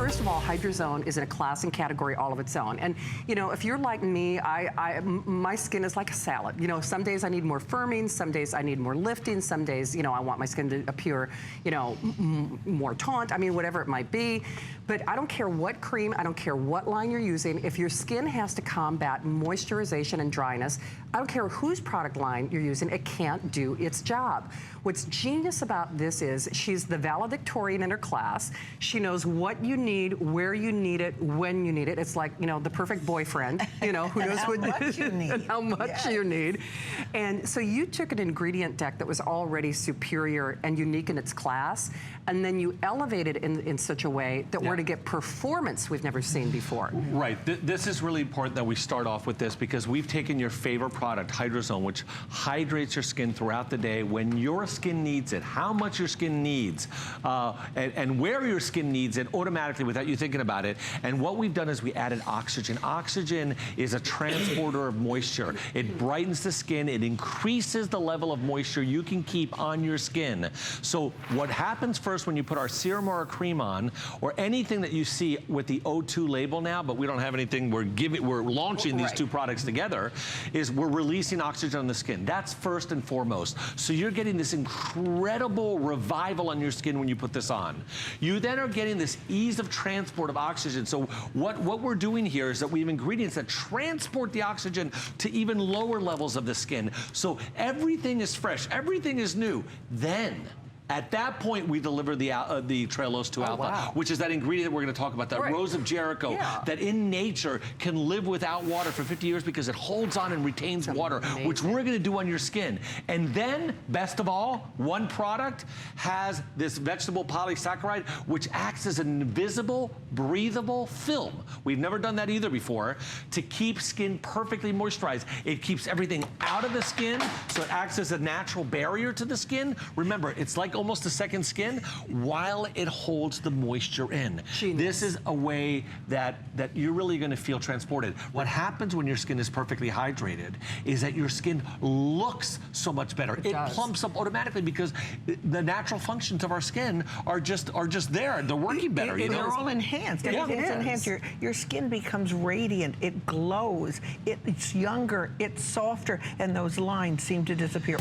first of all, HydroZone is in a class and category all of its own. And, you know, if you're like me, my skin is like a salad. You know, some days I need more firming, some days I need more lifting, some days, you know, I want my skin to appear, you know, more taut, I mean, whatever it might be. But I don't care what cream, I don't care what line you're using. If your skin has to combat moisturization and dryness, I don't care whose product line you're using, it can't do its job. What's genius about this is she's the valedictorian in her class. She knows what you need, where you need it, when you need it. It's like, you know, the perfect boyfriend, you know, who knows what much you need. and how much you need. And so you took an ingredient deck that was already superior and unique in its class, and then you elevated it in such a way that we're to get performance we've never seen before. Right. This is really important that we start off with this, because we've taken your favorite product, HydroZone, which hydrates your skin throughout the day when your skin needs it, how much your skin needs, and where your skin needs it automatically without you thinking about it. And what we've done is we added oxygen. Oxygen is a transporter of moisture. It brightens the skin. It increases the level of moisture you can keep on your skin. So what happens first when you put our serum or our cream on, or anything that you see with the O2 label now, but we don't have anything, we're launching these two products together, is we're releasing oxygen on the skin. That's first and foremost. So you're getting this incredible revival on your skin when you put this on. You then are getting this ease of transport of oxygen. So what we're doing here is that we have ingredients that transport the oxygen to even lower levels of the skin. So everything is fresh, everything is new. Then, at that point, we deliver the trehalose 2 alpha, which is that ingredient that we're going to talk about, that Rose of Jericho, that in nature can live without water for 50 years because it holds on and retains water, which we're going to do on your skin. And then, best of all, one product has this vegetable polysaccharide, which acts as an invisible, breathable film. We've never done that either before, to keep skin perfectly moisturized. It keeps everything out of the skin, so it acts as a natural barrier to the skin. Remember, it's like almost a second skin while it holds the moisture in. This is a way that you're really going to feel transported. What happens when your skin is perfectly hydrated is that your skin looks so much better. It plumps up automatically because the natural functions of our skin are just there. They're working better. You know? They're all enhanced. Everything's enhanced. Your skin becomes radiant. It glows. It's younger. It's softer. And those lines seem to disappear.